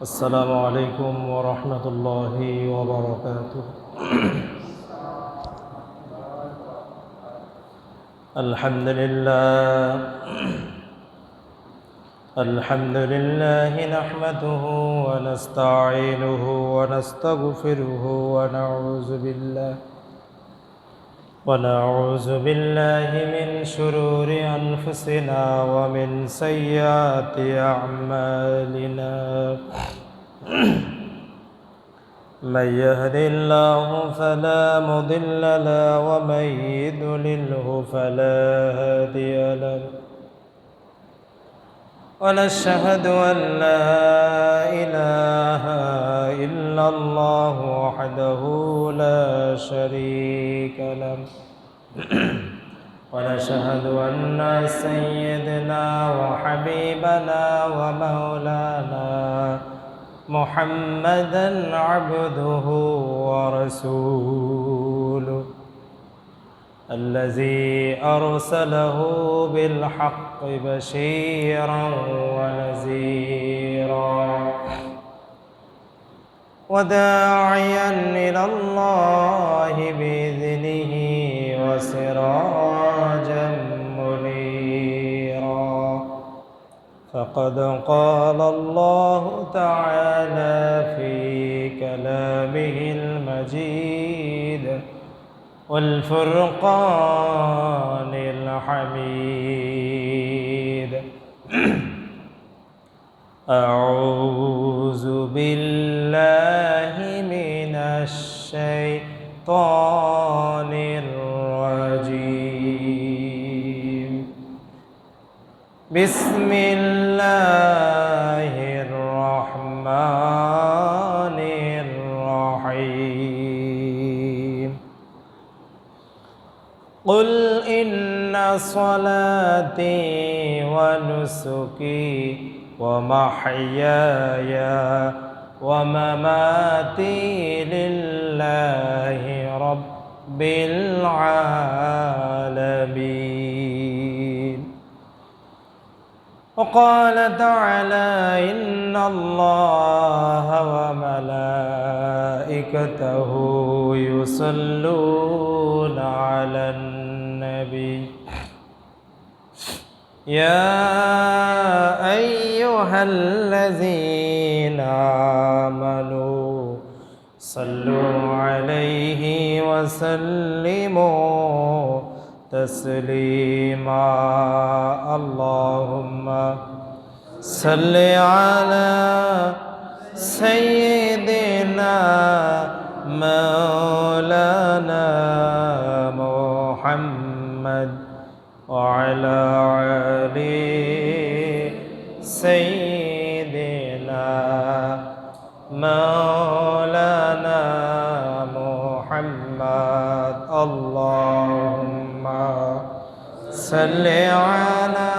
السلام عليكم ورحمة الله وبركاته. الحمد لله نحمده ونستعينه ونستغفره ونعوذ بالله من شرور أنفسنا ومن سيئات أعمالنا. من يهد الله فلا مضل له ومن يضلله فلا هادي له. ونشهد أن لا إله إلا الله وحده لا شريك له. ونشهد أن سيدنا وحبيبنا ومولانا محمدا عبده ورسوله الذي أرسله بالحق بشيرا ونذيرا وداعيا إلى الله بإذنه وسراجا منيرا. فقد قال الله تعالى في كلامه المجيد والفرقان الحميد. أعوذ بالله من الشيطان الرجيم. بسم الله الرحمن الرحيم. قل إن صلاتي ونسكي ومحياي ومماتي لله رب العالمين. وقال تعالى إن الله وملائكته يصلون على النبي يا أيها الذين آمنوا صلوا عليه وسلموا تسليما. اللهم صل على سيدنا مولانا محمد وعلى آل سيدنا مولانا محمد. اللهم صل على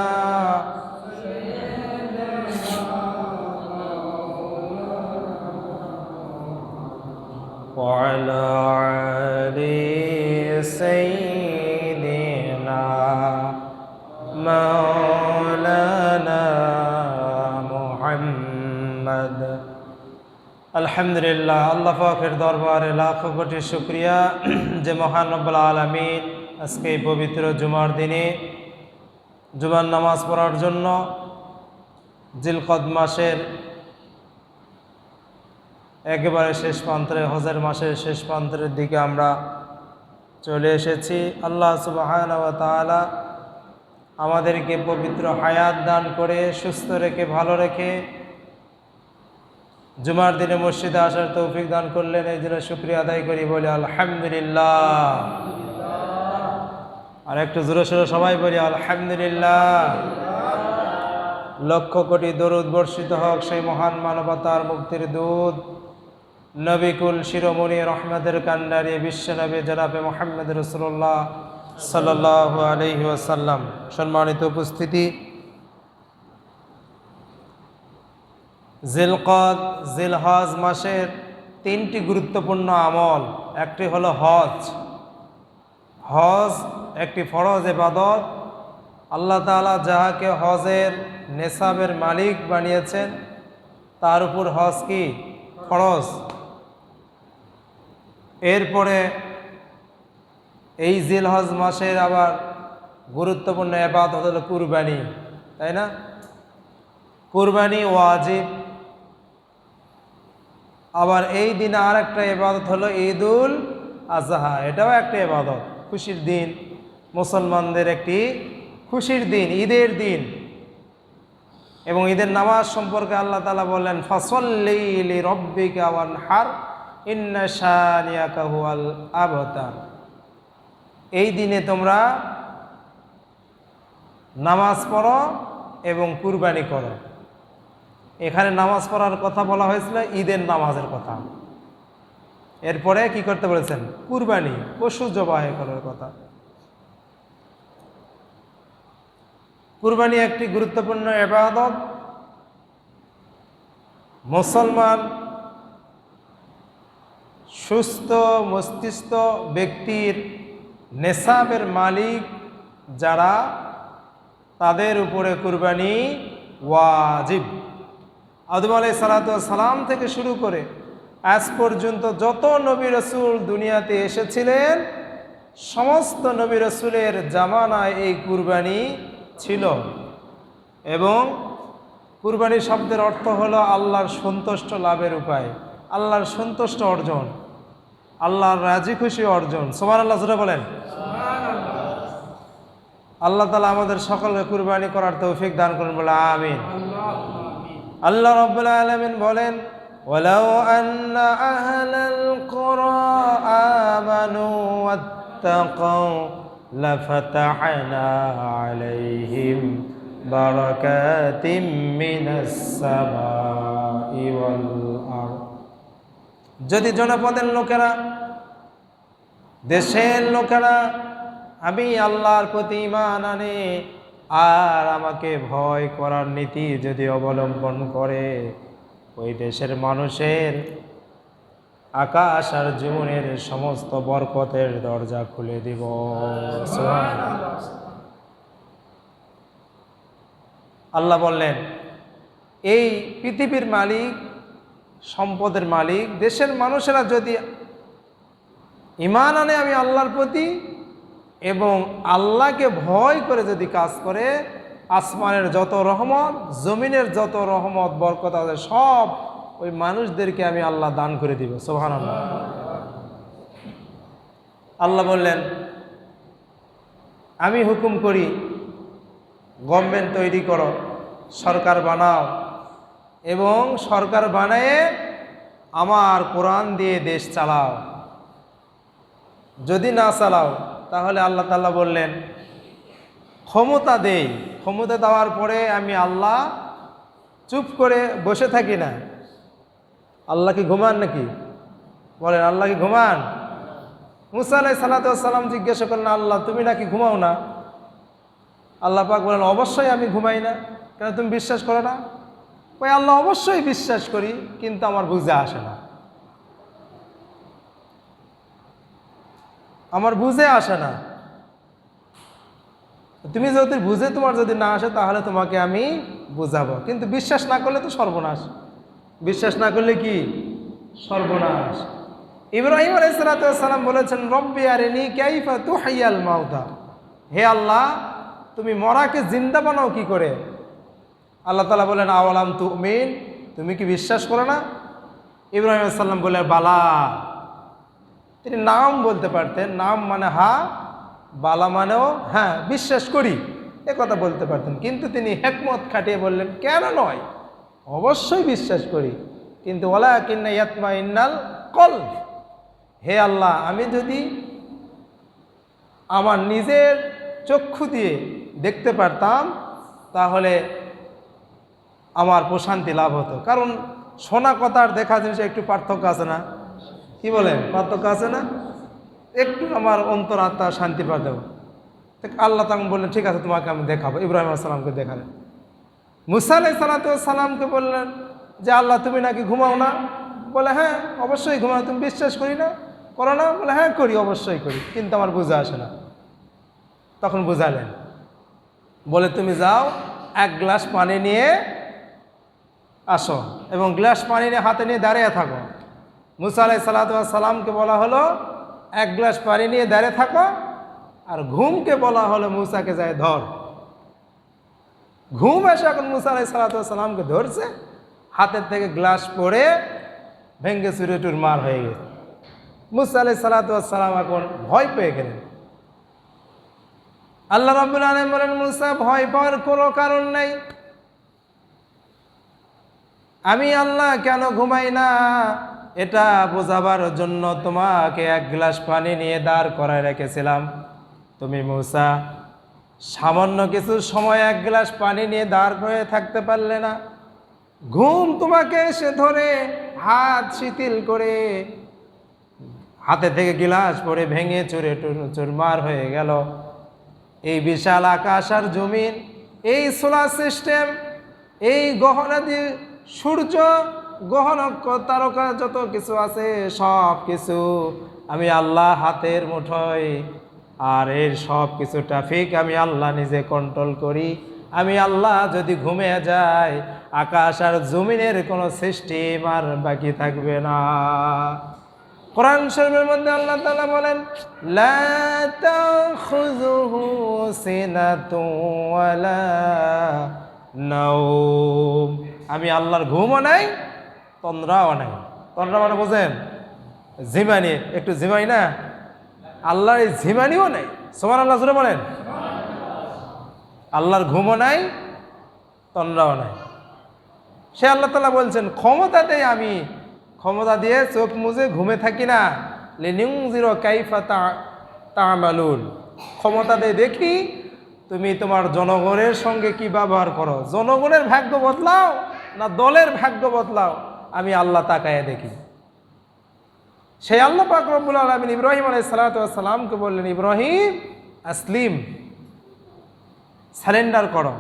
وعلى آل سيدنا مولانا محمد. আলহামদুলিল্লাহ, আল্লাহ পাকের দরবারে লাখো কোটি শুকরিয়া যে মহান রব্বুল আলামিন আজকে এই পবিত্র জুমার দিনে জুমার নামাজ পড়ার জন্য জিলকদ মাসের একেবারে শেষ প্রান্তের হজের মাসের শেষ প্রান্তের দিকে আমরা চলে এসেছি। আল্লাহ সুবহানাহু ওয়া তাআলা আমাদেরকে পবিত্র হায়াত দান করে সুস্থ রেখে ভালো রেখে জুমার দিনে মসজিদে আসার তৌফিক দান করলেন। এই জন্য শুকরিয়া আদায় করি, বলি আলহামদুলিল্লাহ। আর একটু জোরে সোরে সবাই বলি আলহামদুলিল্লাহ। লক্ষ কোটি দরুদ বর্ষিত হোক সেই মহান মানবতার মুক্তির দূত নবিকুল শিরোমণি রহমতের কান্ডারি বিশ্বনবী জনাবে মুহাম্মদ রাসূলুল্লাহ সাল্লাল্লাহু আলাইহি ওয়াসাল্লাম। সম্মানিত উপস্থিতি, জিলহজ মাসের তিনটি গুরুত্বপূর্ণ আমল। একটি হলো হজ। হজ একটি ফরজ ইবাদত, আল্লাহ তাআলা যাহাকে হজের নেসাবের মালিক বানিয়েছেন তার উপর হজ কি ফরজ। এরপরে এই জিলহজ মাসের আবার গুরুত্বপূর্ণ ইবাদত হলো কুরবানি, তাই না? কুরবানি ওয়াজিব। আবার এই দিনে আর একটা ইবাদত হলো ঈদুল আজহা, এটাও একটা ইবাদত, খুশির দিন, মুসলমানদের একটি খুশির দিন, ঈদের দিন। এবং ঈদের নামাজ সম্পর্কে আল্লাহ তাআলা বললেন, ফাসল্লি লিরাব্বিকা ওয়ানহার ইন্না শানিয়াকা হুয়াল আবতার। এই দিনে তোমরা নামাজ পড়ো এবং কুরবানি করো। এখানে নামাজ পড়ার কথা বলা হয়েছিল, ঈদের নামাজের কথা। এরপরে কি করতে বলেছেন? কুরবানি, পশু জবাই করার কথা। কুরবানি একটি গুরুত্বপূর্ণ ইবাদত। মুসলমান সুস্থ মস্তিষ্ক ব্যক্তির নেসাবের মালিক যারা, তাদের উপরে কুরবানি ওয়াজিব। আদম আলাইহিস সালাতু ওয়াস সালাম থেকে শুরু করে আজ পর্যন্ত যত নবী রাসূল দুনিয়াতে এসেছিলেন, সমস্ত নবী রাসূলের জামানায় এই কুরবানি ছিল। এবং কুরবানি শব্দের অর্থ হলো আল্লাহর সন্তুষ্ট লাভের উপায়, আল্লাহর সন্তুষ্ট অর্জন, আল্লাহর রাজি খুশি অর্জন। সুবহানাল্লাহ, জোরে বলেন। আল্লাহ তাআলা আমাদের সকলকে কুরবানি করার তৌফিক দান করুন, বলে আমিন। আল্লাহ রাব্বুল আলামিন বলেন, ওয়ালাউ আন্না আহলাল কুরা আমানু ওয়াত্তাকাউ লাফাতাহনা আলাইহিম বারাকাতিম মিনাস সামাই ওয়াল আরদ। যদি জনপদের লোকেরা, দেশের লোকেরা আমি আল্লাহর প্রতি ঈমান আনে আর আমাকে ভয় করার নীতি যদি অবলম্বন করে, ওই দেশের মানুষের আকাশ আর জীবনের সমস্ত বরকতের দরজা খুলে দিব। আল্লাহ বললেন, এই পৃথিবীর মালিক, সম্পদের মালিক, দেশের মানুষেরা যদি ঈমান আনে আমি আল্লাহর প্রতি এবং আল্লাহকে ভয় করে যদি কাজ করে, আসমানের যত রহমত, জমিনের যত রহমত বরকত আছে সব ওই মানুষদেরকে আমি আল্লাহ দান করে দিব। সুবহানাল্লাহ। আল্লাহ বললেন, আমি হুকুম করি গভর্নমেন্ট তৈরি করো, সরকার বানাও এবং সরকার বানিয়ে আমার কোরআন দিয়ে দেশ চালাও। যদি না চালাও তাহলে আল্লাহ তাআলা বললেন ক্ষমতা দেই, ক্ষমতা দেওয়ার পরে আমি আল্লাহ চুপ করে বসে থাকি না। আল্লাহ কি ঘুমান নাকি? বলেন, আল্লাহ কি ঘুমান? মুসা আলাইহিস সালাতু ওয়াস সালাম জিজ্ঞাসা করলেন, আল্লাহ তুমি নাকি ঘুমাও না? আল্লাহ পাক বলেন, অবশ্যই আমি ঘুমাই না। কেন, তুমি বিশ্বাস করো না? ওই আল্লাহ অবশ্যই বিশ্বাস করি, কিন্তু আমার বুঝে আসে না, আমার বুঝে আসে না। তুমি যদি বুঝে তোমার যদি না আসে তাহলে তোমাকে আমি বুঝাবো, কিন্তু বিশ্বাস না করলে তো সর্বনাশ। বিশ্বাস না করলে কি সর্বনাশ। ইব্রাহিম আলাইহিস সালাতু ওয়াস সালাম বলেছেন, রব্বি আরিনি কাইফা তুহিয়াল মাউতা। হে আল্লাহ, তুমি মরাকে জিন্দা বানাও কি করে? আল্লাহ তাআলা বলেন, আওয়ালাম তুমিন, তুমি কি বিশ্বাস করো না? ইব্রাহিম আলাইহিস সালাম বলে, বালা। তিনি নাম বলতে পারতেন, নাম মানে হা, বালা মানেও হ্যাঁ, বিশ্বাস করি, এ কথা বলতে পারতেন। কিন্তু তিনি হিকমত খাটিয়ে বললেন, কেন নয়, অবশ্যই বিশ্বাস করি, কিন্তু ওয়ালাকিন্না ইয়াতমাইন্নাল কলব। হে আল্লাহ, আমি যদি আমার নিজের চক্ষু দিয়ে দেখতে পারতাম তাহলে আমার প্রশান্তি লাভ হতো। কারণ শোনা কথার দেখা জিনিসে একটু পার্থক্য আছে না? কি বলেন, পার্থক্য আছে না? একটু আমার অন্তরাত্মা শান্তি পাওয়া যাবে। আল্লাহ তখন বললেন, ঠিক আছে, তোমাকে আমি দেখাবো। ইব্রাহিম আলাইহিস সালামকে দেখালেন। মুসা আলাইহিস সালামকে বললেন যে, আল্লাহ তুমি নাকি ঘুমাও না? বলে, হ্যাঁ অবশ্যই ঘুমাও। তুমি বিশ্বাস করি না, করো না? বলে, হ্যাঁ করি, অবশ্যই করি, কিন্তু আমার বুঝে আসে না। তখন বুঝালেন। বলে তুমি যাও এক গ্লাস পানি নিয়ে আসো এবং গ্লাস পানি নিয়ে হাতে নিয়ে দাঁড়িয়ে থাকো। মুসা আলাইহিস সালামকে বলা হলো এক গ্লাস পানি নিয়ে দাঁড়িয়ে থাকো, আর ঘুমকে বলা হলো মুসাকে যায় ধর। ঘুম এসে এখন মুসা আলাইহিস সালামকে ধরছে, হাতের থেকে গ্লাস পড়ে ভেঙ্গে চুরে টুরমার হয়ে গেছে। মুসা আলাইহিস সালাম এখন ভয় পেয়ে গেলেন। আল্লাহ রাব্বুল আলামিন বলেন, মুসা ভয় পাওয়ার কোনো কারণ নাই, আমি আল্লাহ কেন ঘুমাই না এটা বোঝাবার জন্য তোমাকে এক গ্লাস পানি নিয়ে দাঁড় করায় রেখেছিলাম। তুমি মুসা সামান্য কিছু সময় এক গ্লাস পানি নিয়ে দাঁড় করে থাকতে পারলে না, ঘুম তোমাকে এসে ধরে হাত শিথিল করে হাতে থেকে গ্লাস পড়ে ভেঙে চুরে চুরমার হয়ে গেল। এই বিশাল আকাশ আর জমিন, এই সোলার সিস্টেম, এই গহনাদি সূর্য, গ্রহ নক্ষত্র, তারকা, যত কিছু আছে সব কিছু আমি আল্লাহ হাতের মুঠোয়, আর এর সব কিছু ট্রাফিক আমি আল্লাহ নিজে কন্ট্রোল করি। আমি আল্লাহ যদি ঘুমিয়ে যাই আকাশ আর জমিনের কোনো সিস্টেম আর বাকি থাকবে না। কোরআন শরীফের মধ্যে আল্লাহ তাআলা বলেন, লা তাখুযুহু সিনাতুন ওয়ালা নাওম, আমি আল্লাহর ঘুমও নাই তন্দ্রাও নাই। তন্দ্রা মানে বোঝেন ঝিমানি, একটু ঝিমাই না, আল্লাহর এই ঝিমানিও নাই। সুবহানাল্লাহ জোরে বলেন। আল্লাহর ঘুমও নাই তন্দ্রাও নাই। সে আল্লাহ তাআলা বলছেন ক্ষমতা দেই আমি, ক্ষমতা দিয়ে চোখ মুজে ঘুমে থাকি না। লিনুনজিরা কাইফা তা'মালুন, ক্ষমতা দিয়ে দেখি তুমি তোমার জনগণের সঙ্গে কি ব্যবহার করো। জনগণের ভাগ্য বদলাও না দলের ভাগ্য বদলাও, আমি আল্লাহ তাকায় দেখি। সেই আল্লাহ পাক রব্বুল আলামিন ইব্রাহিম আলাইহিস সালামকে বললেন, ইব্রাহিম আসলিম, সারেন্ডার করো,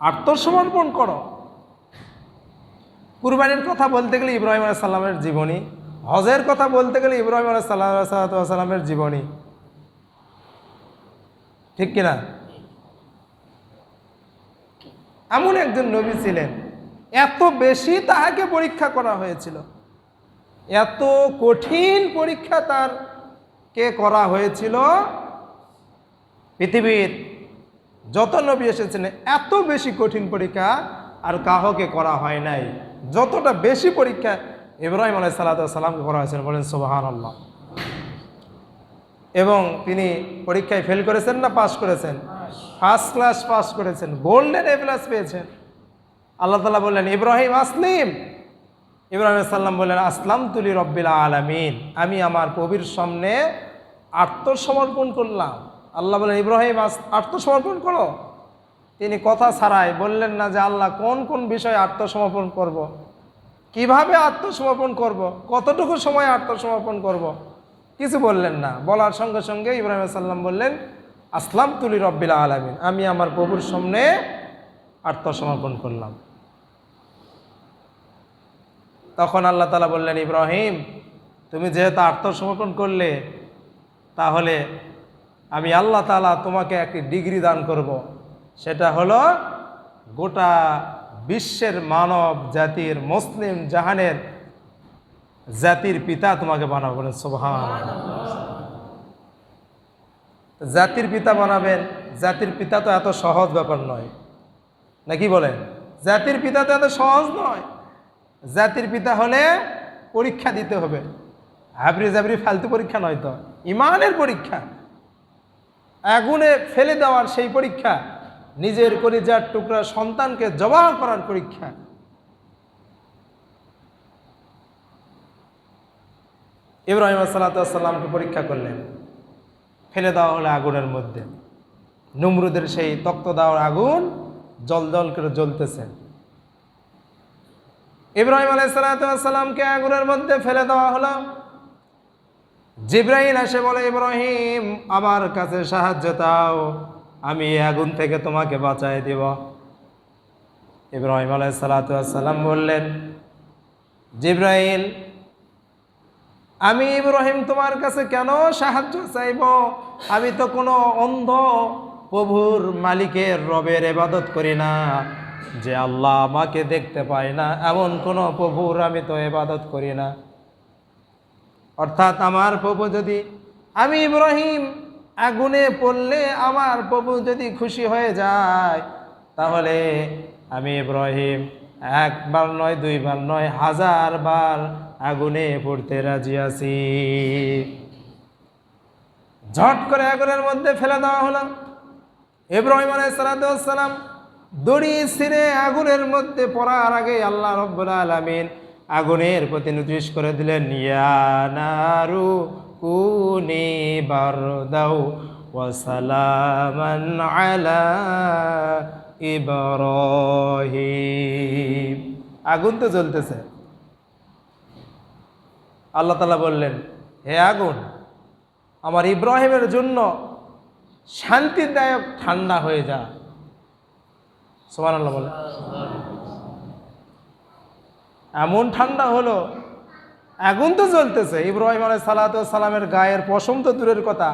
আত্মসমর্পণ করো। কুরবানির কথা বলতে গেলে ইব্রাহিম আলাইহিস সালামের জীবনী, হজের কথা বলতে গেলে ইব্রাহিম আলাইহিস সালামের জীবনী, ঠিক কিনা? এমন একজন নবী ছিলেন, এত বেশি তাহাকে পরীক্ষা করা হয়েছিল, এত কঠিন পরীক্ষা তার কে করা হয়েছিল। পৃথিবীর যত নবী এসেছেন এত বেশি কঠিন পরীক্ষা আর কাহকে করা হয় নাই, যতটা বেশি পরীক্ষা ইব্রাহিম আলাইহিস সালামকে করা হয়েছিল। বলেন সুবহানাল্লাহ। এবং তিনি পরীক্ষায় ফেল করেছেন না পাস করেছেন? ফার্স্ট ক্লাস পাস করেছেন, গোল্ডেন এ প্লাস পেয়েছেন। আল্লাহ তাআলা বললেন, ইব্রাহিম আসলিম। ইব্রাহিম সাল্লাম বললেন, আসলাম তুলি রব্বিল আলামিন, আমি আমার প্রভুর সামনে আত্মসমর্পণ করলাম। আল্লাহ বললেন, ইব্রাহিম আত্মসমর্পণ করো। তিনি কথা ছাড়াই বললেন না যে আল্লাহ কোন কোন বিষয়ে আত্মসমর্পণ করব, কিভাবে আত্মসমর্পণ করব, কতটুকু সময় আত্মসমর্পণ করব, কিছু বললেন না। বলার সঙ্গে সঙ্গে ইব্রাহিম সাল্লাম বললেন, আসলাম তুলি রব্বিল আলামিন, আমি আমার প্রভুর সামনে আত্মসমর্পণ করলাম। তখন আল্লাহ তাআলা বললেন, ইব্রাহিম তুমি যেহেতু আত্মসমর্পণ করলে, তাহলে আমি আল্লাহ তাআলা তোমাকে একটি ডিগ্রি দান করব। সেটা হলো গোটা বিশ্বের মানব জাতির, মুসলিম জাহানের জাতির পিতা তোমাকে বানাবো। বলেন সুবহানাল্লাহ। জাতির পিতা বানাবেন, জাতির পিতা তো এত সহজ ব্যাপার নয়, নাকি বলেন? জাতির পিতা তো এত সহজ নয়। জাতির পিতা হলে পরীক্ষা দিতে হবে, হাবরি জাবরি ফালতু পরীক্ষা নয়, তো ইমানের পরীক্ষা, আগুনে ফেলে দেওয়ার সেই পরীক্ষা, নিজের কলিজার টুকরা সন্তানকে জবাহ করার পরীক্ষা। ইব্রাহিম আলাইহিস সালামকে পরীক্ষা করলেন, ফেলে দেওয়া হলো আগুনের মধ্যে। নমরুদের সেই তক্ত দেওয়ার আগুন জল জল করে জ্বলতেছে। ইব্রাহিম আলাইহিস সালামকে আগুনের মধ্যে ফেলে দেওয়া হলো। জিবরাইল এসে বলে, ইব্রাহিম আমার কাছে সাহায্য চাও, আমি এই আগুন থেকে তোমাকে বাঁচায় দিব। ইব্রাহিম আলাইহিস সালাম বললেন, জিবরাইল আমি ইব্রাহিম তোমার কাছে কেন সাহায্য চাইব? আমি তো কোনো অন্ধ প্রভুর মালিকের রবের ইবাদত করি না, যে আল্লাহ আমাকে দেখতে পায় না এমন কোনো প্রভুর আমি তো ইবাদত করি না। অর্থাৎ আমার প্রভু যদি, আমি ইব্রাহিম আগুনে পড়লে আমার প্রভু যদি খুশি হয়ে যায়, তাহলে আমি ইব্রাহিম একবার নয়, দুইবার নয়, 1000 বার আগুনে পড়তে রাজি আছি। ঝট করে আগুনের মধ্যে ফেলে দেওয়া হলো। ইব্রাহিম আলাইহিস সালাম দড়ি ছিঁড়ে আগুনের মধ্যে পড়ার আগে আল্লাহ রাব্বুল আলামিন আগুনের প্রতি নির্দেশ করে দিলেন, ইয়া নারু কুনি বারদাও ওয়া সালামান আলা ইব্রাহিম। আগুন তো জ্বলতেছে, আল্লাহ তাআলা বললেন, হে আগুন, আমার ইব্রাহিমের জন্য শান্তিদায়ক ঠান্ডা হয়ে যা। সুবহানাল্লাহ বলে। এমন ঠান্ডা হলো, আগুন তো জ্বলতেছে, ইব্রাহিম আলাইহিস সালামের গায়ের পশম তো দূরের কথা,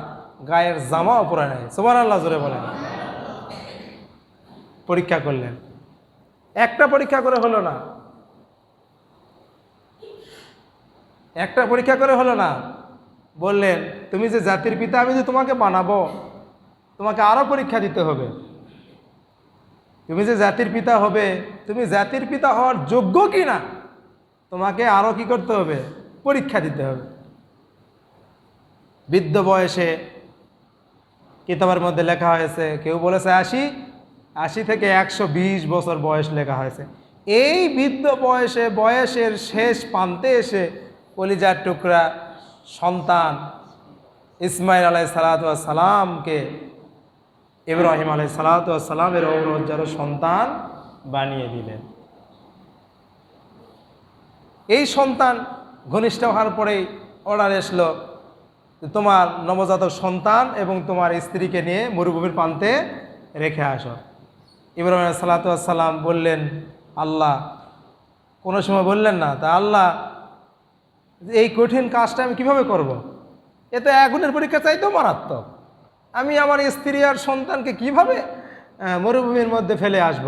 গায়ের জামাও পরে নাই। সুবহানাল্লাহ জোরে বলেন। পরীক্ষা করলেন, একটা পরীক্ষা করে হলো না, একটা পরীক্ষা করে হলো না। বললেন, তুমি যে জাতির পিতা, আমি যে তোমাকে বানাবো, তোমাকে আরো পরীক্ষা দিতে হবে। তুমি যে জাতির পিতা হবে, তুমি জাতির পিতা হওয়ার যোগ্য কিনা তোমাকে আরো কি করতে হবে, পরীক্ষা দিতে হবে। বৃদ্ধ বয়সে কিতাবের মধ্যে লেখা হয়েছে, কেউ বলেছে 80 থেকে 120 বছর বয়স লেখা হয়েছে। এই বৃদ্ধ বয়সে, বয়সের শেষ প্রান্তে এসে কলিজার টুকরা সন্তান ইসমাইল আলাইহিস সালামকে ইব্রাহিম আলাইহিস সালামের ঔরজার সন্তান বানিয়ে দিলেন। এই সন্তান ঘনিষ্ঠ হওয়ার পরেই অর্ডার এসলো, তোমার নবজাতক সন্তান এবং তোমার স্ত্রীকে নিয়ে মরুভূমির প্রান্তে রেখে আসো। ইব্রাহিম আলাইহিস সালাম বললেন, আল্লাহ, কোনো সময় বললেন না, তা আল্লাহ এই কঠিন কাজটা আমি কিভাবে করব। এ তো আগুনের পরীক্ষা চাইতেও মারাত্মক। আমি আমার স্ত্রী আর সন্তানকে কিভাবে মরুভূমির মধ্যে ফেলে আসব।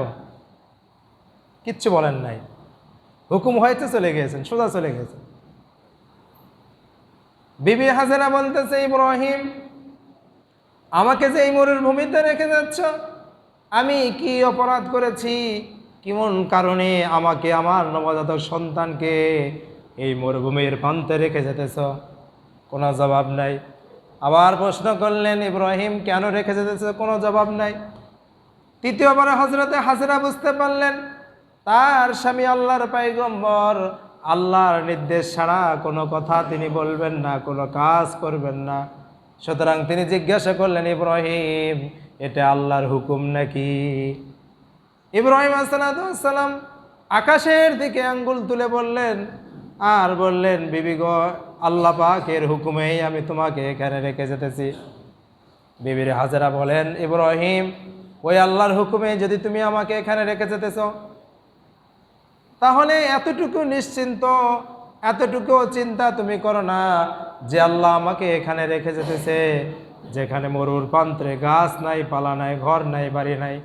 কিচ্ছু বলেন নাই, হুকুম হয়েছে, চলে গিয়েছেন, সোজা চলে গেছেন। বিবি হাজেরা বলতেছে, ইব্রাহিম, আমাকে যে এই মরুভূমিতে রেখে যাচ্ছ, আমি কি অপরাধ করেছি, কেমন কারণে আমাকে আমার নবজাতক সন্তানকে এই মরুভূমির প্রান্তে রেখে যেতেছ? কোনো জবাব নাই। আবার প্রশ্ন করলেন, ইব্রাহিম, কেন রেখে যেতেছ? কোনো জবাব নাই। তৃতীয়বারে হযরতে হাজেরা বুঝতে পারলেন তার স্বামী আল্লাহর পয়গম্বর, আল্লাহর নির্দেশ ছাড়া কোনো কথা তিনি বলবেন না, কোনো কাজ করবেন না। সুতরাং তিনি জিজ্ঞাসা করলেন, ইব্রাহিম, এটা আল্লাহর হুকুম নাকি? ইব্রাহিম আলাইহিস সালাম আকাশের দিকে আঙ্গুল তুলে বললেন, আর বললেন, বিবি গো, আল্লাহ পাকের হুকুমেই আমি তোমাকে এখানে রেখে যেতেছি। বিবির হাজেরা বলেন, ইব্রাহিম, ওই আল্লাহর হুকুমে যদি তুমি আমাকে এখানে রেখে যেতেছ, তাহলে এতটুকু নিশ্চিন্ত, এতটুকু চিন্তা তুমি করো না যে আল্লাহ আমাকে এখানে রেখে যেতেছে, যেখানে মরুর প্রান্তে গাছ নাই, পালা নাই, ঘর নাই, বাড়ি নাই,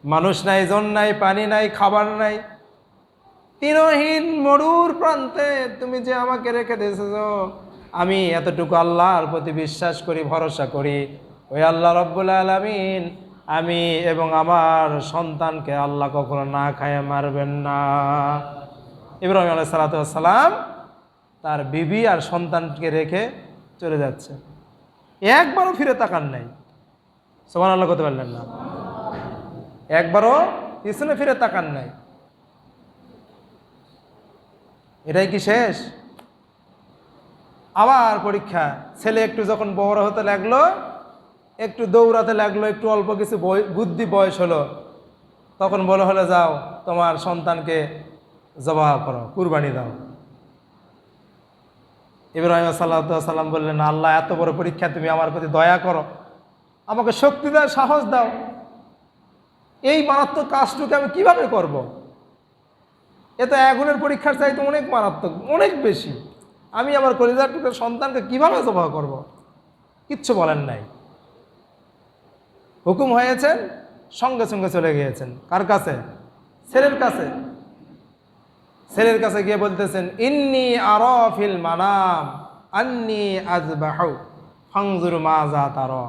মানুষ নাই, জন নাই, পানি নাই, খাবার নাই, তৃণহীন মরুর প্রান্তে তুমি যে আমাকে রেখে দিয়েছ, আমি এতটুকু আল্লাহর প্রতি বিশ্বাস করি, ভরসা করি, ওই আল্লাহ রাব্বুল আলামিন আমি এবং আমার সন্তানকে আল্লাহ কখনো না খায় মারবেন না। ইব্রাহিম আলাইহিস সালাম তার বিবি আর সন্তানকে রেখে চলে যাচ্ছে, একবারও ফিরে তাকান নাই। সুবহানাল্লাহ করতে পারলেন না, একবারও পিছনে ফিরে তাকান নাই। এটাই কি শেষ? আবার পরীক্ষা। ছেলে একটু যখন বড় হতে লাগলো, একটু দৌড়াতে লাগলো, একটু অল্প কিছু বুদ্ধি বয়স হলো, তখন বলা হলো, যাও তোমার সন্তানকে জবাহ করো, কুরবানি দাও। ইব্রাহিম সাল্লাম বললেন, আল্লাহ, এত বড় পরীক্ষা, তুমি আমার প্রতি দয়া করো, আমাকে শক্তি দাও, সাহস দাও, এই মারাত্মক কাজটুকু আমি কিভাবে করব? এ তো আগুনের পরীক্ষার চাইতে অনেক মারাত্মক, অনেক বেশি। আমি আমার কলিজার টুকরা সন্তানকে কিভাবে জবাহ করব? কিচ্ছু বলেন নাই। হুকুম হয়েছেন, সঙ্গে সঙ্গে চলে গিয়েছেন কার কাছে? ছেলের কাছে। ছেলের কাছে গিয়ে বলতেছেন, ইন্নী আরা ফিল মানাম আন্নী আযবাহু ফানজুর মাযা তারা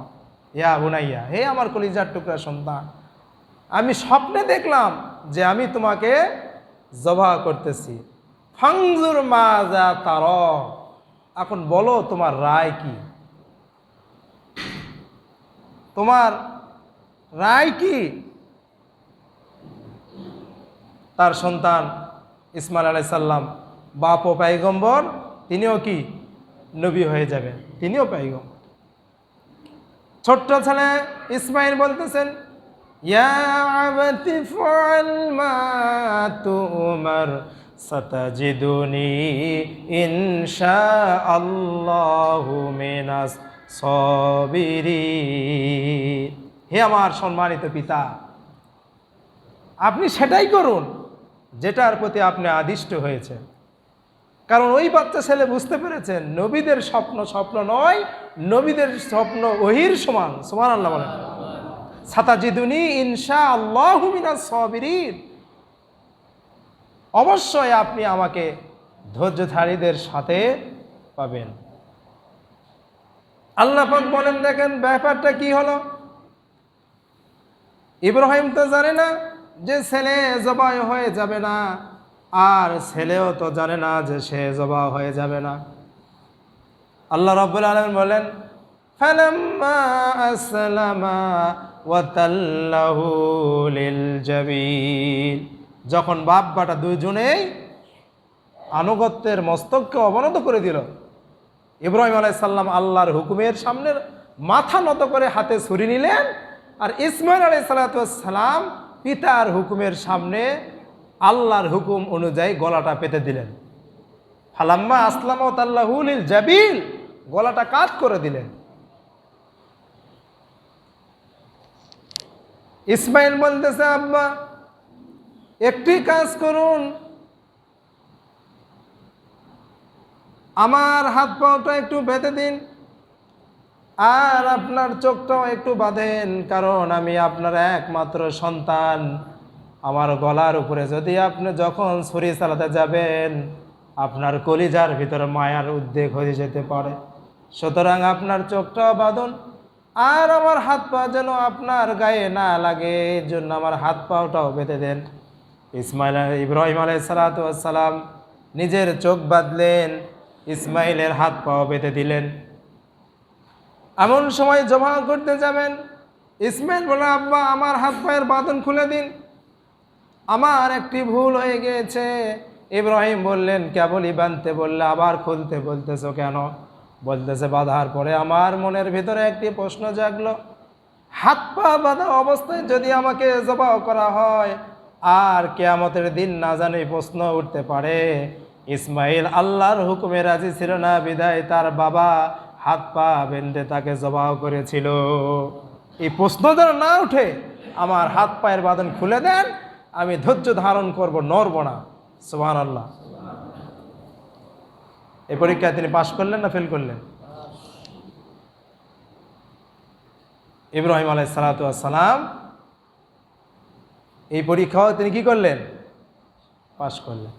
ইয়া বুনাইয়া, হে আমার কলিজার টুকরা সন্তান, আমি স্বপ্নে দেখলাম যে আমি তোমাকে জবাহ করতেছি। ফানজুর মাযা তারা, এখন বলো তোমার রায় কি, তোমার রায় কি? তার সন্তান ইসমাইল আলাইহিস সালাম, বাপ ও পয়গম্বর, তিনিও কি নবী হয়ে যাবেন, তিনিও পয়গম্বর। ছোট্ট ছেলে ইসমাইল বলতেছেন, ইয়া আবাতি ফাআল মা তুমার সাতাজিদুনি ইনশাআল্লাহু মিনাস সাবিরিন। হে আমার সম্মানিত পিতা, আপনি সেটাই করুন যেটার প্রতি আপনি আদিষ্ট হয়েছেন। কারণ ওই বাচ্চা ছেলে বুঝতে পেরেছেন নবীদের স্বপ্ন স্বপ্ন নয়, নবীদের স্বপ্ন ওহির সমান। সুবহানাল্লাহ বলেন। সাতাজিদুনি ইনশাআল্লাহু মিনাস সাবিরিন, অবশ্যই আপনি আমাকে ধৈর্যধারীদের সাথে পাবেন। আল্লাহ পাক বলেন, দেখেন ব্যাপারটা কি হলো। ইব্রাহিম তো জানে না যে ছেলে জবাই হয়ে যাবে না, আর ছেলেও তো জানে না যে সে জবাই হয়ে যাবে না। আল্লাহ রাব্বুল আলামিন বলেন, ফালাম্মা আসলামা ওয়া তাল্লাহু লিল জাবিন, যখন বাপ বেটা দুইজনেই আনুগত্যের মস্তককে অবনত করে দিল, ইব্রাহিম আলাইহিস সালাম আল্লাহর হুকুমের সামনে মাথা নত করে হাতে ছুরি নিলেন, আর ইসমাইল আলাইহিস সালাম পিতার হুকুমের সামনে আল্লাহর হুকুম অনুযায়ী গলাটা পেতে দিলেন। ফালাম্মা আসলামা ওয়া তাল্লাহু লিল জাবিন, গলাটা কাট করে দিলেন। ইসমাইল বলতেছে, আব্বা একটি কাজ করুন, আমার হাত পাওটা একটু বেঁধে দিন, আর আপনার চোখটাও একটু বাঁধেন, কারণ আমি আপনার একমাত্র সন্তান। আমার গলার উপরে যদি আপনি যখন ছুরি চালাতে যাবেন, আপনার কলিজার ভিতরে মায়ার উদ্বেগ হয়ে যেতে পারে। সুতরাং আপনার চোখটাও বাঁধুন, আর আমার হাত পা যেন আপনার গায়ে না লাগে, এর জন্য আমার হাত পাওটাও বেঁধে দেন। ইব্রাহিম আলাইহিস সালাম নিজের চোখ বাঁধলেন, ইসমাইলের হাত পাও বেঁধে দিলেন। এমন সময় জবাহ করতে যাবেন, ইসমাইল বলে, আব্বা আমার হাত পায়ের বাঁধন খুলে দিন, আমার একটি ভুল হয়ে গিয়েছে। ইব্রাহিম বললেন, কেবলই বাঁধতে বললে আবার খুলতে বলতেছো কেন? বলতেছে, বাঁধার পরে আমার মনের ভিতরে একটি প্রশ্ন জাগলো, হাত পা বাঁধা অবস্থায় যদি আমাকে জবাহ করা হয়, আর কিয়ামতের দিন না জানি প্রশ্ন উঠতে পারে ইসমাইল আল্লাহর হুকুমে রাজি ছিল না, বিধায় তার বাবা হাত পা বেঁধে তাকে জবাহ করেছিল। এই প্রশ্ন যেন না উঠে, আমার হাত পায়ের বাঁধন খুলে দেন, আমি ধৈর্য ধারণ করব, নড়ব না। সুবহানাল্লাহ। এই পরীক্ষায় তিনি পাশ করলেন না ফেল করলেন? ইব্রাহিম আলাইহিস সালাম এই পরীক্ষাও তিনি কি করলেন? পাশ করলেন।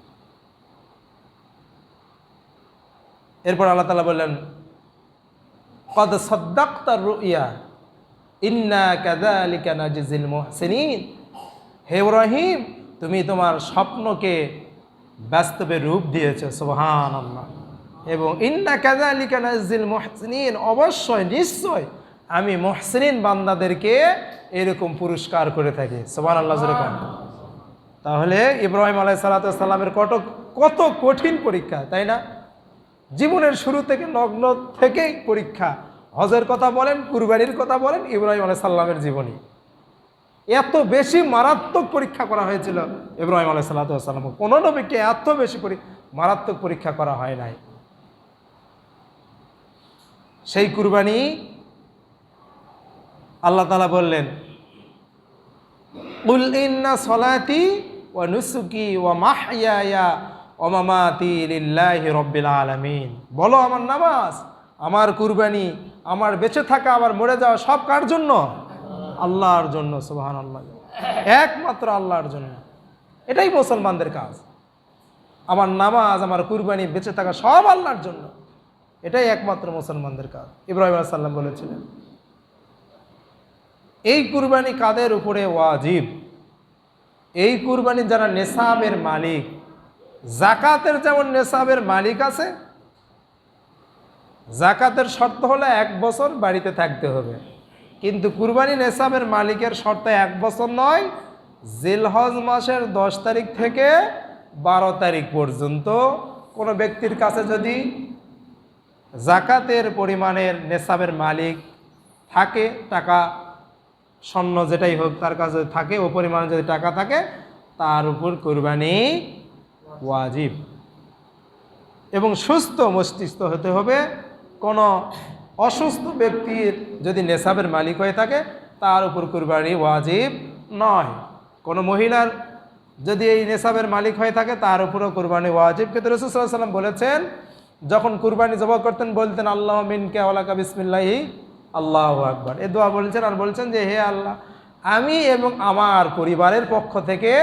এরপর আল্লাহ তাআলা বললেন, কদ সাদ্দাকতা রুইয়া ইন্না কাযালিকা নাজিজিল মুহসিনিন। হে ইব্রাহিম, তুমি তোমার স্বপ্নকে বাস্তবে রূপ দিয়েছো। সুবহানাল্লাহ। এবং ইন্না কাযালিকা নাজিজিল মুহসিনিন, অবশ্যই নিশ্চয় আমি মুহসিনিন বান্দাদেরকে এরকম পুরস্কার করে থাকি। সুবহানাল্লাহ। তাহলে ইব্রাহিম আলাইহিস সালামের কত কঠিন পরীক্ষা, তাই না? জীবনের শুরু থেকে নগ্ন থেকেই পরীক্ষা। হজের কথা বলেন, কুরবানির কথা বলেন, ইব্রাহিম আলাইহিস সালামের জীবনী এত বেশি মারাত্মক পরীক্ষা করা হয়েছিল ইব্রাহিম আলাইহিস সালাম। কোনো নবীকে এত বেশি মারাত্মক পরীক্ষা করা হয় নাই। সেই কুরবানি আল্লাহ তাআলা বললেন, কুল ইন্না সলাতি ওয়া নুসুকি ওয়া মাহইয়ায়া ওয়া মামাতি লিল্লাহি রাব্বিল আলামিন। বলো, আমার নামাজ, আমার কুরবানি, আমার বেঁচে থাকা, আমার মরে যাওয়া সব কার জন্য? আল্লাহর জন্য, সুবহানাল্লাহ, একমাত্র আল্লাহর জন্য। এটাই মুসলমানদের কাজ। আমার নামাজ, আমার কুরবানি, বেঁচে থাকা সব আল্লাহর জন্য। এটাই একমাত্র মুসলমানদের কাজ। ইব্রাহিম আলাইহিস সালাম বলেছিলেন। এই কুরবানি কাদের উপরে ওয়াজিব? এই কুরবানি যারা নেসাবের মালিক, জাকাতের যেমন নেসাবের মালিক আছে, জাকাতের শর্ত হলো 1 বছর বাড়িতে থাকতে হবে, কিন্তু কুরবানি নেসাবের মালিকের শর্ত 1 বছর নয়, জিলহজ মাসের 10 তারিখ থেকে 12 তারিখ পর্যন্ত কোনো ব্যক্তির কাছে যদি জাকাতের পরিমাণের নেসাবের মালিক থাকে, টাকা স্বর্ণ যেটাই হোক তার কাছে থাকে, ও পরিমাণে যদি টাকা থাকে, তার উপর কুরবানি ওয়াজিব। এবং সুস্থ মস্তিষ্ক হতে হবে। কোনো অসুস্থ ব্যক্তির যদি নেসাবের মালিক হয়ে থাকে, তার উপর কুরবানি ওয়াজিব নয়। কোনো মহিলার যদি এই নেসাবের মালিক হয়ে থাকে, তার উপরও কুরবানি ওয়াজিব। কিন্তু রাসূল সাল্লাল্লাহু আলাইহি ওয়াসাল্লাম বলেছেন, যখন কুরবানি জবাহ করতেন বলতেন আল্লাহ মিনকা ওয়ালাকা বিসমিল্লাহি আল্লাহু আকবার। এই দোয়া বলছেন, আর বলছেন যে হে আল্লাহ, আমি এবং আমার পরিবারের পক্ষ থেকে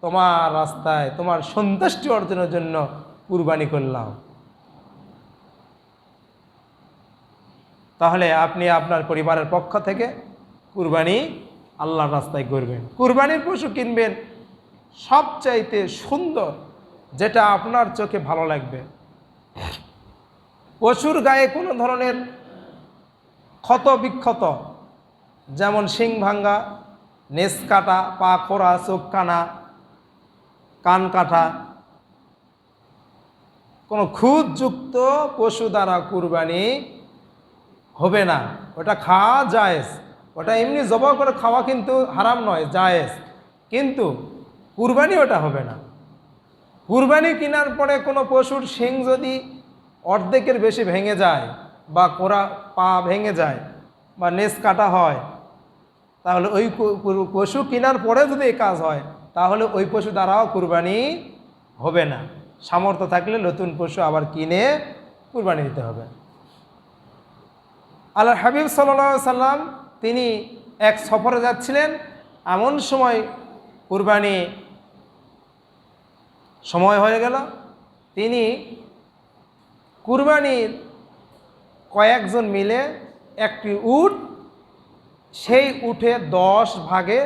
তোমার রাস্তায় তোমার সন্তুষ্টি অর্জনের জন্য কুরবানি করলাম। তাহলে আপনি আপনার পরিবারের পক্ষ থেকে কুরবানি আল্লাহর রাস্তায় করবেন। কুরবানির পশু কিনবেন সবচাইতে সুন্দর, যেটা আপনার চোখে ভালো লাগবে। পশুর গায়ে কোনো ধরনের ক্ষত বিক্ষত, যেমন শিং ভাঙ্গা, নেস কাটা, পা খোড়া, চোখ কানা, কান কাটা, কোনো খুঁতযুক্ত পশু দ্বারা কুরবানি হবে না। ওটা খাওয়া জায়েজ, ওটা এমনি জবাহ করে খাওয়া কিন্তু হারাম নয়, জায়েজ, কিন্তু কুরবানি ওটা হবে না। কুরবানি কেনার পরে কোনো পশুর শিং যদি অর্ধেকের বেশি ভেঙে যায়, বা কোরা পা ভেঙে যায়, বা নেস কাটা হয়, তাহলে ওই পশু কেনার পরে যদি এই কাজ হয়, তাহলে ওই পশু দ্বারাও কুরবানি হবে না। সামর্থ্য থাকলে নতুন পশু আবার কিনে কুরবানি দিতে হবে। আল্লাহর হাবিব সাল্লাল্লাহু আলাইহি সাল্লাম তিনি এক সফরে যাচ্ছিলেন, এমন সময় কুরবানি সময় হয়ে গেল। তিনি কুরবানির কয়েকজন মিলে একটি উট, সেই উটে 10 ভাগে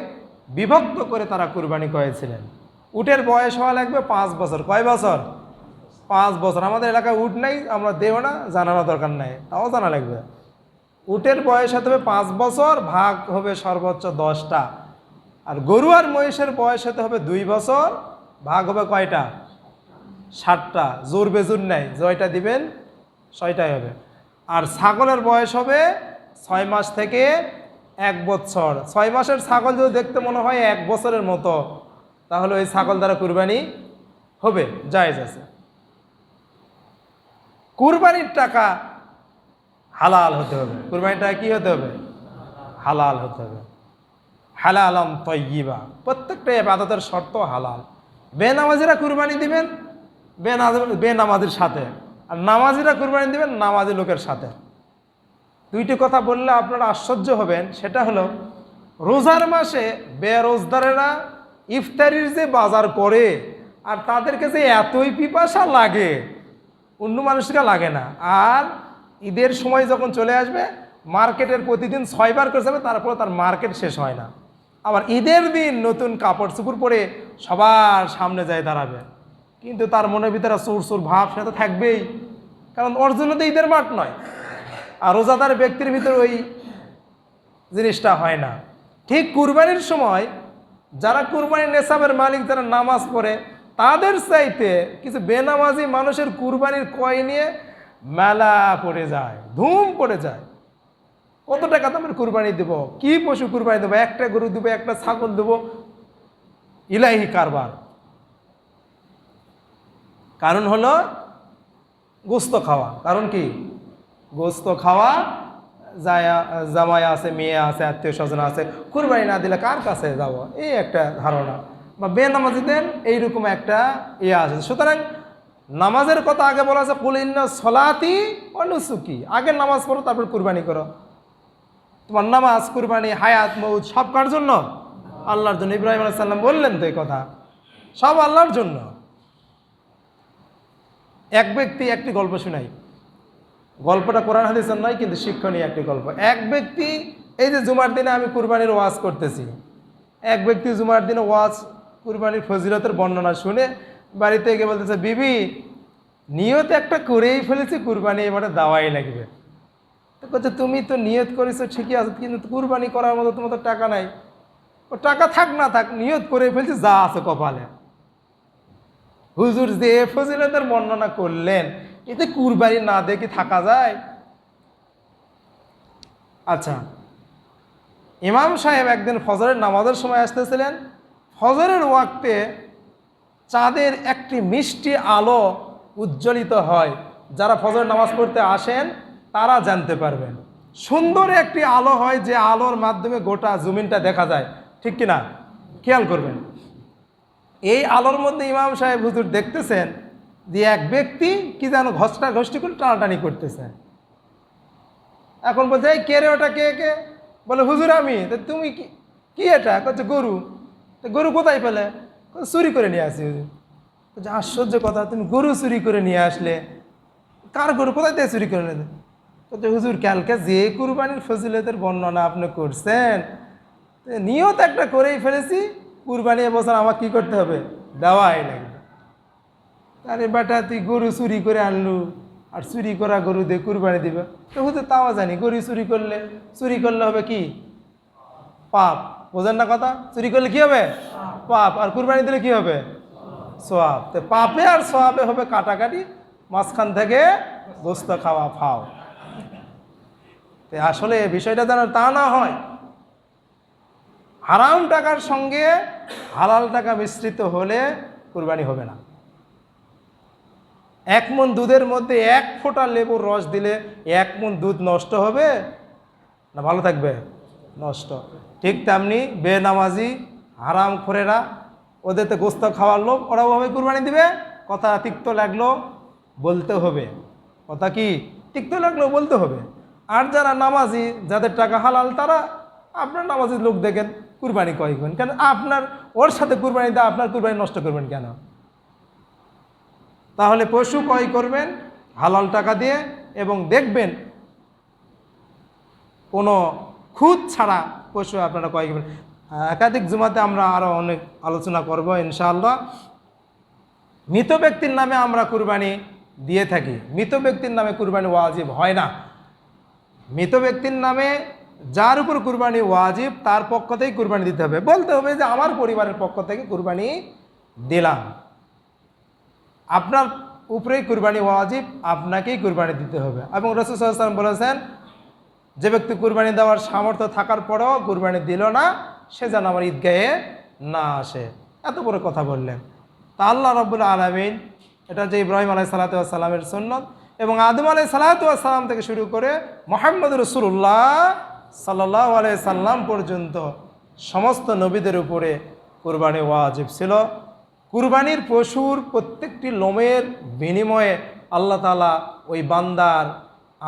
বিভক্ত করে তারা কুরবানি করেছিলেন। উটের বয়স হওয়া লাগবে 5 বছর। কয় বছর? 5 বছর। আমাদের এলাকায় উট নাই, আমরা দেব না, জানানো দরকার নাই, তাও জানা লাগবে। উটের বয়স হতে হবে 5 বছর, ভাগ হবে সর্বোচ্চ 10টা। আর গরু আর মহিষের বয়স হতে হবে 2 বছর, ভাগ হবে কয়টা? 7টা। জোর বেজুর নেই, জয়টা দিবেন 6টাই হবে। আর ছাগলের বয়স হবে 6 মাস থেকে 1 বছর। 6 মাসের ছাগল যদি দেখতে মনে হয় 1 বছরের মতো, তাহলে ওই ছাগল দ্বারা কুরবানি হবে, জায়েজ আছে। কুরবানির টাকা হালাল হতে হবে। কুরবানির টাকা কি হতে হবে? হালাল হতে হবে। হালালাম তয়্যিবা, প্রত্যেকটা ইবাদতের শর্ত হালাল। বেনামাজিরা কুরবানি দিবেন বেনামাজির সাথে, আর নামাজিরা কুরবানি দিবেন নামাজি লোকের সাথে। দুইটি কথা বললে আপনারা আশ্চর্য হবেন। সেটা হলো, রোজার মাসে বেরোজদারেরা ইফতারির যে বাজার করে, আর তাদেরকে যে এতই পিপাসা লাগে, অন্য মানুষকে লাগে না। আর ঈদের সময় যখন চলে আসবে, মার্কেটের প্রতিদিন 6 বার করে যাবে, তারপরে তার মার্কেট শেষ হয় না। আবার ঈদের দিন নতুন কাপড় চোপড় পরে সবার সামনে যায় দাঁড়াবে, কিন্তু তার মনের ভিতরে সুর সুর ভাব সেটা তো থাকবেই, কারণ ওর জন্য তো ঈদের মাঠ নয়। আর রোজাদার ব্যক্তির ভিতরে ওই জিনিসটা হয় না। ঠিক কুরবানির সময় যারা কুরবানির নেশাবের মালিক, যারা নামাজ পড়ে, তাদের চাইতে কিছু বেনামাজি মানুষের কুরবানির কয় নিয়ে মেলা পড়ে যায়, ধুম পড়ে যায়। কত টাকা দামের কুরবানি দেব, কি পশু কুরবানি দেবো, একটা গরু দেবো, একটা ছাগল দেবো, ইলাহি কারবার। কারণ হলো গোস্ত খাওয়া। কারণ কি? গোস্ত খাওয়া, জামাই আছে, মেয়ে আছে, আত্মীয় স্বজন আছে, কুরবানি না দিলে কার কাছে যাব, এই একটা ধারণা। বা বেনামাজিদের এইরকম একটা আছে। সুতরাং নামাজের কথা আগে বলা আছে, কুল ইন্না সলাতি ওয়া নুসুকি, আগে নামাজ পড়ো তারপর কুরবানি করো। তোমার নামাজ, কুরবানি, হায়াত, মৌত সব কার জন্য? আল্লাহর জন্য। ইব্রাহিম আলাইহিস সালাম বললেন তো এই কথা, সব আল্লাহর জন্য। এক ব্যক্তি, একটি গল্প শুনাই, গল্পটা কোরআন হাদিসের নয় কিন্তু শিক্ষণীয় একটি গল্প। এক ব্যক্তি, এই যে জুমার দিনে আমি কুরবানির ওয়াজ করতেছি, এক ব্যক্তি জুমার দিনে ওয়াজ কুরবানির ফজিলতের বর্ণনা শুনে বাড়িতে গিয়ে বলতেছে, বিবি নিয়ত একটা করেই ফেলেছি, কুরবানি এবারে দেওয়াই লাগবে। তো বলছে, তুমি তো নিয়ত করেছো ঠিকই আছে, কিন্তু কুরবানি করার মতো তোমার তো টাকা নাই। ও টাকা থাক না থাক, নিয়ত করে ফেলছি, যা আছে কপালে। হুজুর যে ফজিলতের বর্ণনা করলেন, এতে কুরবানি না দেখে থাকা যায়? আচ্ছা, ইমাম সাহেব একদিন ফজরের নামাজের সময় আসতেছিলেন। ফজরের ওয়াক্তে চাঁদের একটি মিষ্টি আলো উজ্জ্বলিত হয়, যারা ফজরের নামাজ পড়তে আসেন তারা জানতে পারবেন। সুন্দর একটি আলো হয়, যে আলোর মাধ্যমে গোটা জমিনটা দেখা যায়, ঠিক কিনা? খেয়াল করবেন। এই আলোর মধ্যে ইমাম সাহেব হুজুর দেখতেছেন যে এক ব্যক্তি কি যেন ঘষ্টি করে টানাটানি করতেছে। এখন বলছে, এই কে রে, ওটা কে কে? বলে, হুজুর আমি। তো তুমি কি এটা? করছে, গরু। তো গরু কোথায় পেলে? চুরি করে নিয়ে আসি হুজুর। বলছে, আশ্চর্য কথা, তুমি গরু চুরি করে নিয়ে আসলে? কার গরু? কোথায় থেকে চুরি করে নিয়ে? বলছে, হুজুর কালকে যে কুরবানির ফজিলতের বর্ণনা আপনি করছেন, নিয়ত একটা করেই ফেলেছি, কুরবানি এবছর আমার কি করতে হবে? দেওয়াই লাগবে। আরে বেটা, তুই গরু চুরি করে আনলু, আর চুরি করা গরু দিয়ে কুরবানি দিবে? তো হুজুর তাও জানি, গরু চুরি করলে হবে কি? পাপ। বোঝেন না কথা? চুরি করলে কি হবে? পাপ। আর কুরবানি দিলে কি হবে? সোয়াব। তো পাপে আর সোয়াবে হবে কাটাকাটি, মাঝখান থেকে গোস্ত খাওয়া ফাও। তো আসলে বিষয়টা যেন তা না হয়। হারাম টাকার সঙ্গে হালাল টাকা মিশ্রিত হলে কুরবানি হবে না। 1 মণ দুধের মধ্যে 1 ফোঁটা লেবুর রস দিলে 1 মণ দুধ নষ্ট হবে না ভালো থাকবে? নষ্ট। ঠিক তেমনি বেনামাজি হারাম খোরেরা, ওদেরতে গোস্ত খাওয়ার লোক, ওরাও ভাবে কুরবানি দিবে। কথা তিক্ত লাগলো বলতে হবে। কথা কি? তিক্ত লাগলো বলতে হবে। আর যারা নামাজি, যাদের টাকা হালাল, তারা আপনার নামাজি লোক দেখেন কুরবানি করবেন কেন? আপনার ওর সাথে কুরবানি দেয়, আপনার কুরবানি নষ্ট করবেন কেন? তাহলে পশু ক্রয় করবেন হালাল টাকা দিয়ে, এবং দেখবেন কোনো খুঁত ছাড়া পশু আপনারা ক্রয় করবেন। একাধিক জুমাতে আমরা আরও অনেক আলোচনা করব ইনশাআল্লাহ। মৃত ব্যক্তির নামে আমরা কুরবানি দিয়ে থাকি। মৃত ব্যক্তির নামে কুরবানি ওয়াজিব হয় না। মৃত ব্যক্তির নামে যার উপর কুরবানি ওয়াজিব, তার পক্ষ থেকেই কুরবানি দিতে হবে। বলতে হবে যে আমার পরিবারের পক্ষ থেকে কুরবানি দিলাম। আপনার উপরেই কুরবানি ওয়াজিব, আপনাকেই কুরবানি দিতে হবে। এবং রাসূল সাল্লাল্লাহু আলাইহি ওয়াসাল্লাম বলেছেন, যে ব্যক্তি কুরবানি দেওয়ার সামর্থ্য থাকার পরেও কুরবানি দিল না, সে যেন আমার ঈদগাহে না আসে। এত বড় কথা বললেন। তা আল্লাহ রাব্বুল আলামিন, এটা যে ইব্রাহিম আলাইহিস সালাতু ওয়াস সালামের সুন্নত, এবং আদম আলাইহিস সালাতু ওয়াস সালাম থেকে শুরু করে মুহাম্মদ রাসূলুল্লাহ সাল্লাল্লাহু আলাইহি সাল্লাম পর্যন্ত সমস্ত নবীদের উপরে কুরবানি ওয়াজিব ছিল। কুরবানির পশুর প্রত্যেকটি লোমের বিনিময়ে আল্লাহ তাআলা ওই বান্দার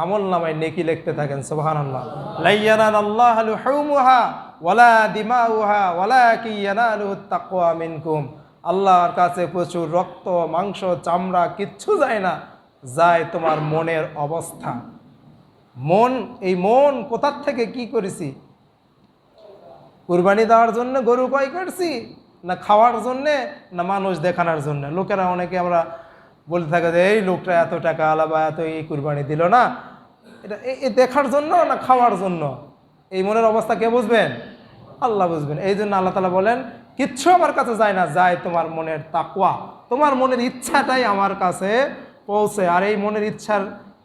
আমল নামায় নেকি লিখতে থাকেন। সুবহানাল্লাহ। লা ইয়ানালাল্লাহু লুহুমুহা ওয়ালা দিমাউহা ওয়ালাকিন ইয়ানালুহুত তাকওয়া মিনকুম। আল্লাহর কাছে প্রচুর রক্ত, মাংস, চামড়া কিচ্ছু যায় না, যায় তোমার মনের অবস্থা। মন, এই মন কোথার থেকে কি করেছি? কুরবানি দেওয়ার জন্য গরু ক্রয় করছি, না খাওয়ার জন্যে, না মানুষ দেখানোর জন্য? লোকেরা অনেকে আমরা বলতে থাকে যে এই লোকটা এত টাকা আলা বা এত এই কুরবানি দিল না, এটা এই দেখার জন্য না খাওয়ার জন্য? এই মনের অবস্থা কে বুঝবেন? আল্লাহ বুঝবেন। এই জন্য আল্লাহ তাআলা বলেন, কিচ্ছু আমার কাছে যায় না, যায় তোমার মনের তাকওয়া, তোমার মনের ইচ্ছাটাই আমার কাছে পৌঁছে। আর এই মনের ইচ্ছার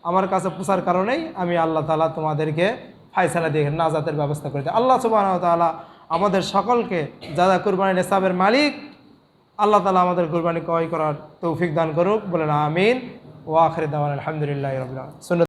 আমার কাছে পৌঁছার কারণেই আমি আল্লাহ তাআলা তোমাদেরকে ফায়সালা দিয়ে নাজাতের ব্যবস্থা করে দিই। আল্লাহ সুবহানাহু ওয়া তাআলা আমাদের সকলকে, যারা কুরবানির নিসাবের মালিক, আল্লাহ তাআলা আমাদের কুরবানি ক্রয় করার তৌফিক দান করুক। বলেন আমিন। ওয়া আখিরু দাওয়ানা আলহামদুলিল্লাহি রাব্বিল আলামিন।